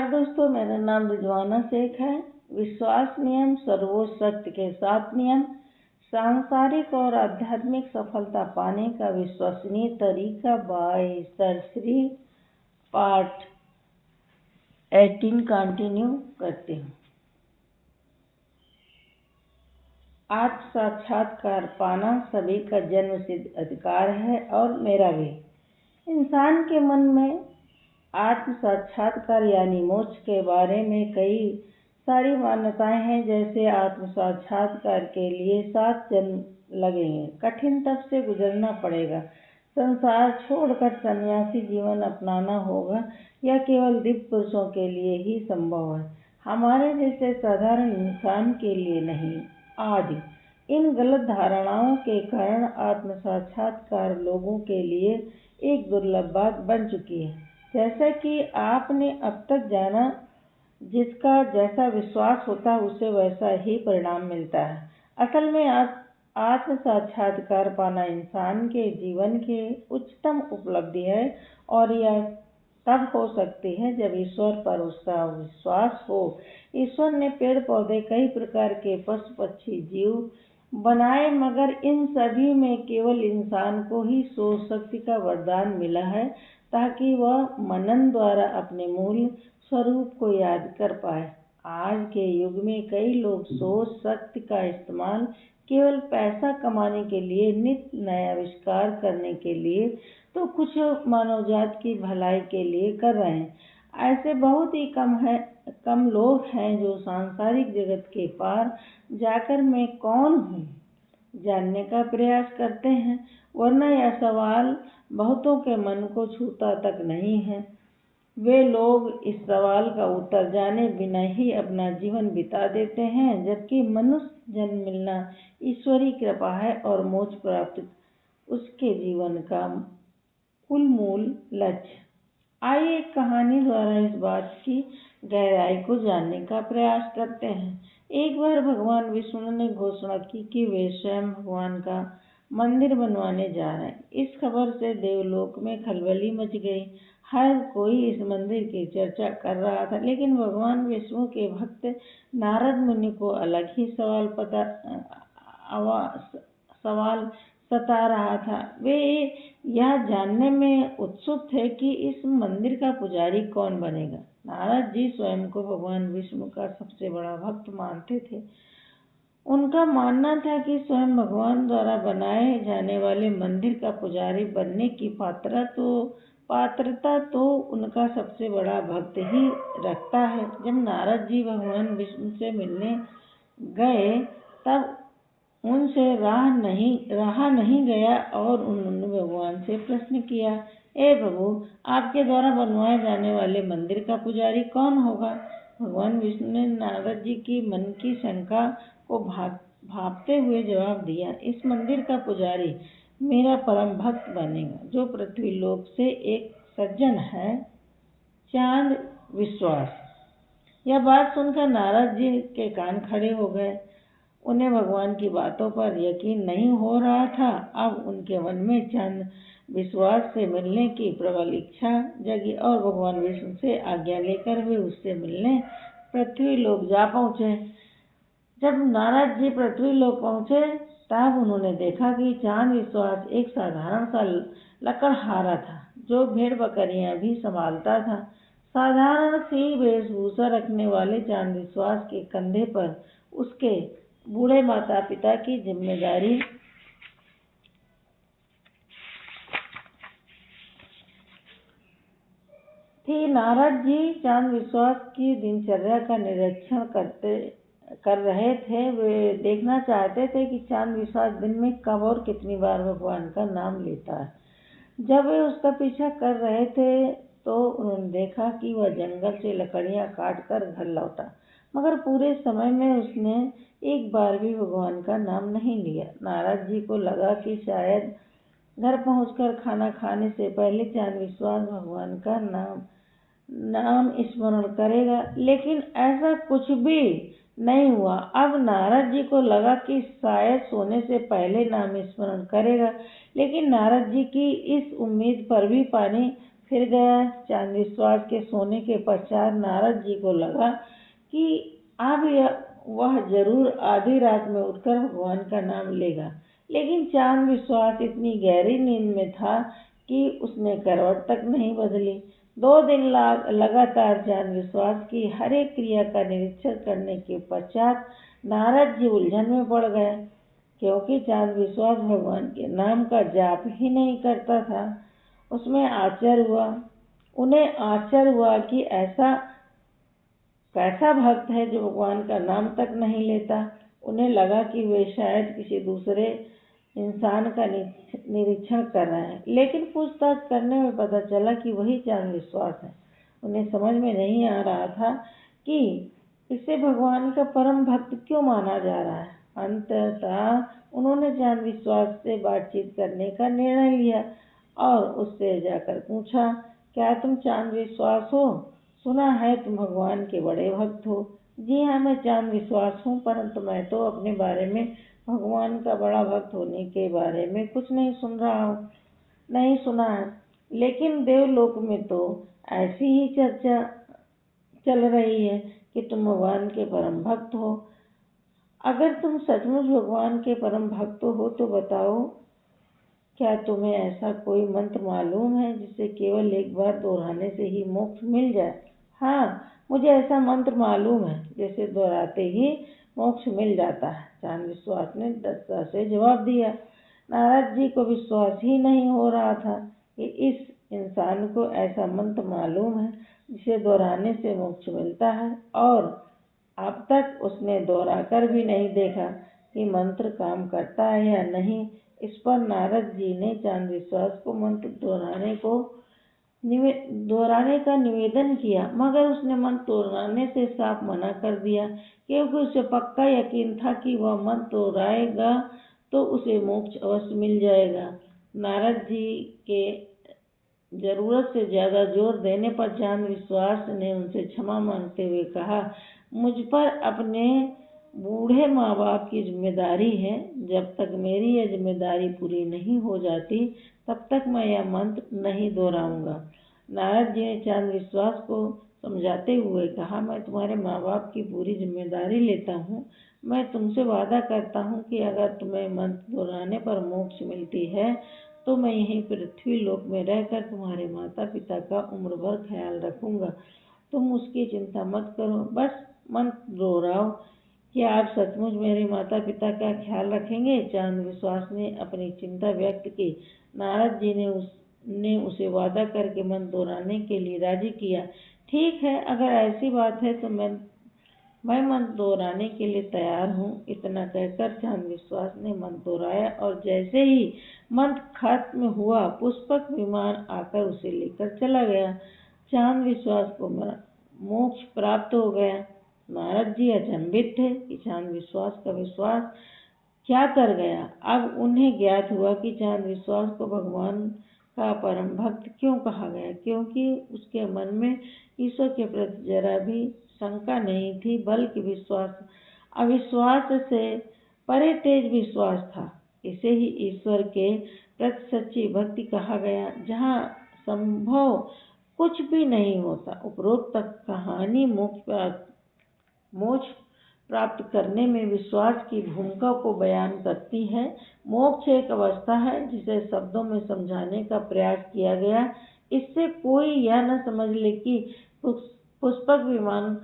नमस्कार दोस्तों, मेरा नाम रिजवाना शेख है। विश्वास नियम, सर्वोच्च सत्य के 7 नियम, सांसारिक और आध्यात्मिक सफलता पाने का विश्वसनीय तरीका by sir Shri part 18 continue करते हैं। आत्म साक्षात्कार पाना सभी का जन्मसिद्ध अधिकार है और मेरा भी। इंसान के मन में आत्म साक्षात्कार यानी मोक्ष के बारे में कई सारी मान्यताएं हैं। जैसे आत्म साक्षात्कार के लिए 7 जन्म लगेंगे, कठिन तप से गुजरना पड़ेगा, संसार छोड़कर सन्यासी जीवन अपनाना होगा, या केवल दिव्य पुरुषों के लिए ही संभव है, हमारे जैसे साधारण इंसान के लिए नहीं आदि। इन गलत धारणाओं के कारण आत्म साक्षात्कार लोगों के लिए एक दुर्लभ बात बन चुकी है। जैसा कि आपने अब तक जाना, जिसका जैसा विश्वास होता है उसे वैसा ही परिणाम मिलता है। असल में आत्म साक्षात्कार पाना इंसान के जीवन की उच्चतम उपलब्धि है, और यह तब हो सकती है जब ईश्वर पर उसका विश्वास हो। ईश्वर ने पेड़ पौधे, कई प्रकार के पशु पक्षी जीव बनाए, मगर इन सभी में केवल इंसान को ही सोच शक्ति का वरदान मिला है, ताकि वह मनन द्वारा अपने मूल स्वरूप को याद कर पाए। आज के युग में कई लोग सोच शक्ति का इस्तेमाल केवल पैसा कमाने के लिए, नित्य नया आविष्कार करने के लिए, तो कुछ मानवजात की भलाई के लिए कर रहे हैं। ऐसे बहुत ही कम लोग हैं जो सांसारिक जगत के पार जाकर मैं कौन हूँ जानने का प्रयास करते हैं, वरना यह सवाल बहुतों के मन को छूता तक नहीं है। वे लोग इस सवाल का उत्तर जाने बिना ही अपना जीवन बिता देते हैं, जबकि मनुष्य जन्म मिलना ईश्वरी कृपा है और मोक्ष प्राप्त उसके जीवन का मूल लक्ष्य। आइए एक कहानी द्वारा इस बात की गहराई को जानने का प्रयास करते हैं। एक बार भगवान विष्णु ने घोषणा की कि वे स्वयं भगवान का मंदिर बनवाने जा रहे हैं। इस खबर से देवलोक में खलबली मच गई। हर कोई इस मंदिर की चर्चा कर रहा था, लेकिन भगवान विष्णु के भक्त नारद मुनि को अलग ही सवाल सता रहा था। वे यह जानने में उत्सुक थे कि इस मंदिर का पुजारी कौन बनेगा। नारद जी स्वयं को भगवान विष्णु का सबसे बड़ा भक्त मानते थे। उनका मानना था कि स्वयं भगवान द्वारा बनाए जाने वाले मंदिर का पुजारी बनने की पात्रता तो उनका सबसे बड़ा भक्त ही रखता है। जब नारद जी भगवान विष्णु से मिलने गए, तब उनसे रहा नहीं गया और उन्होंने भगवान से प्रश्न किया, ए प्रभु, आपके द्वारा बनवाए जाने वाले मंदिर का पुजारी कौन होगा? भगवान विष्णु ने नारद जी की मन की शंका को भांपते हुए जवाब दिया, इस मंदिर का पुजारी मेरा परम भक्त बनेगा, जो पृथ्वी लोक से एक सज्जन है, चांद विश्वास। यह बात सुनकर नारद जी के कान खड़े हो गए। उन्हें भगवान की बातों पर यकीन नहीं हो रहा था। अब उनके मन में चांद विश्वास से मिलने की प्रबल इच्छा जगी और भगवान विष्णु से आज्ञा लेकर वे उससे मिलने पृथ्वी लोक जा पहुँचे। जब नारद जी पृथ्वी लोक पहुँचे, तब उन्होंने देखा कि चांद विश्वास एक साधारण सा लकड़हारा था, जो भेड़ बकरियां भी संभालता था। साधारण सी वेशभूषा रखने वाले चांद विश्वास के कंधे पर उसके बूढ़े माता पिता की जिम्मेदारी थी। नारद जी चांद विश्वास की दिनचर्या का निरीक्षण कर रहे थे। वे देखना चाहते थे कि चांद विश्वास दिन में कब और कितनी बार भगवान का नाम लेता है। जब वे उसका पीछा कर रहे थे, तो उन्होंने देखा कि वह जंगल से लकड़ियां काट कर घर लौटा, मगर पूरे समय में उसने एक बार भी भगवान का नाम नहीं लिया। नारद जी को लगा कि शायद घर पहुंचकर खाना खाने से पहले चांद विश्वास भगवान का नाम स्मरण करेगा, लेकिन ऐसा कुछ भी नहीं हुआ। अब नारद जी को लगा कि शायद सोने से पहले नाम स्मरण करेगा, लेकिन नारद जी की इस उम्मीद पर भी पानी फिर गया। चांदविश्वास के सोने के पश्चात नारद जी को लगा कि अब वह जरूर आधी रात में उठकर भगवान का नाम लेगा, लेकिन चांदविश्वास इतनी गहरी नींद में था कि उसने करवट तक नहीं बदली। 2 दिन लगातार चांदविश्वास की हर एक क्रिया का निरीक्षण करने के पश्चात नारद जी उलझन में पड़ गए, क्योंकि चांदविश्वास भगवान के नाम का जाप ही नहीं करता था। उन्हें आश्चर्य हुआ कि ऐसा कैसा भक्त है जो भगवान का नाम तक नहीं लेता। उन्हें लगा कि वे शायद किसी दूसरे इंसान का निरीक्षण कर रहे हैं, लेकिन पूछताछ करने में पता चला कि वही चांदविश्वास है। उन्हें समझ में नहीं आ रहा था कि इसे भगवान का परम भक्त क्यों माना जा रहा है। अंततः उन्होंने चांदविश्वास से बातचीत करने का निर्णय लिया और उससे जाकर पूछा, क्या तुम चांदविश्वास हो? सुना है तुम भगवान के बड़े भक्त हो। जी हाँ, मैं चांदविश्वास हूँ, परंतु मैं तो अपने बारे में भगवान का बड़ा भक्त होने के बारे में कुछ नहीं सुना है, लेकिन देवलोक में तो ऐसी ही चर्चा चल रही है कि तुम भगवान के परम भक्त हो। अगर तुम सचमुच भगवान के परम भक्त हो तो बताओ, क्या तुम्हें ऐसा कोई मंत्र मालूम है जिसे केवल एक बार दोहराने से ही मोक्ष मिल जाए? हाँ, मुझे ऐसा मंत्र मालूम है जिसे दोहराते ही मोक्ष मिल जाता है, चांदविश्वास ने दृढ़ता से जवाब दिया। नारद जी को विश्वास ही नहीं हो रहा था कि इस इंसान को ऐसा मंत्र मालूम है जिसे दोहराने से मोक्ष मिलता है, और अब तक उसने दोहरा कर भी नहीं देखा कि मंत्र काम करता है या नहीं। इस पर नारद जी ने चांदविश्वास को मंत्र दोहराने का निवेदन किया, मगर उसने मंत्र दोहराने से साफ मना कर दिया, क्योंकि उसे पक्का यकीन था कि वह मंत्र दोहराएगा तो उसे मोक्ष अवश्य मिल जाएगा। नारद जी के जरूरत से ज्यादा जोर देने पर चांदविश्वास ने उनसे क्षमा मांगते हुए कहा, मुझ पर अपने बूढ़े माँ बाप की जिम्मेदारी है। जब तक मेरी यह जिम्मेदारी पूरी नहीं हो जाती तब तक मैं यह मंत्र नहीं दोहराऊंगा। नारद जी ने चांदविश्वास को समझाते हुए कहा, मैं तुम्हारे माँ बाप की पूरी जिम्मेदारी लेता हूँ। मैं तुमसे वादा करता हूँ कि अगर तुम्हें मंत्र दोहराने पर मोक्ष मिलती है तो मैं यहीं पृथ्वी लोक में रहकर तुम्हारे माता पिता का उम्र भर ख्याल रखूंगा। तुम उसकी चिंता मत करो, बस मंत्र दोहराओ। क्या आप सचमुच मेरे माता पिता का ख्याल रखेंगे? चांदविश्वास ने अपनी चिंता व्यक्त की। नारद जी ने उसे वादा करके मंत्र दोहराने के लिए राजी किया। ठीक है, अगर ऐसी बात है तो मैं मंत्र दोहराने के लिए तैयार हूँ। इतना कहकर चांदविश्वास ने मंत्र दोहराया और जैसे ही मंत्र खत्म हुआ, पुष्पक विमान आकर उसे लेकर चला गया। चांदविश्वास को मोक्ष प्राप्त हो गया। नारद जी अचंभित थे कि चांदविश्वास का विश्वास क्या कर गया। अब उन्हें ज्ञात हुआ कि चांदविश्वास को भगवान का परम भक्त क्यों कहा गया, क्योंकि उसके मन में ईश्वर के प्रति जरा भी शंका नहीं थी, बल्कि अविश्वास से परे तेज विश्वास था। इसे ही ईश्वर के प्रति सच्ची भक्ति कहा गया, जहाँ संभव कुछ भी नहीं होता। उपरोक्त कहानी मोक्ष प्राप्त करने में विश्वास की भूमिका को बयान करती है। मोक्ष एक अवस्था है जिसे शब्दों में समझाने का प्रयास किया गया। इससे कोई यह न समझ ले कि पुष्पक विमान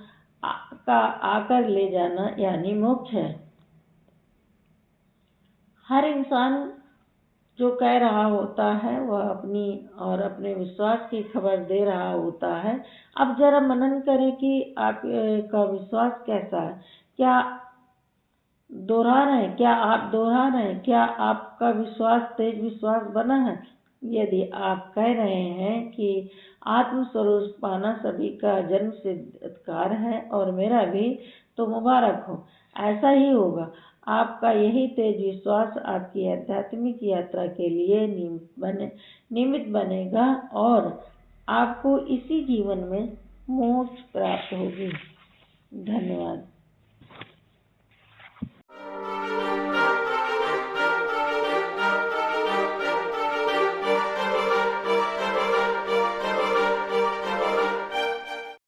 का आकर ले जाना यानी मोक्ष है। हर इंसान जो कह रहा होता है वह अपने विश्वास की खबर दे रहा होता है। अब जरा मनन करें कि आपका विश्वास कैसा है। क्या आप दोहरा रहे हैं? क्या आपका विश्वास तेज विश्वास बना है? यदि आप कह रहे हैं कि आत्मस्वरूप पाना सभी का जन्म सिद्ध अधिकार है और मेरा भी, तो मुबारक हो, ऐसा ही होगा। आपका यही तेज विश्वास आपकी आध्यात्मिक यात्रा के लिए निमित्त बनेगा और आपको इसी जीवन में मोक्ष प्राप्त होगी। धन्यवाद।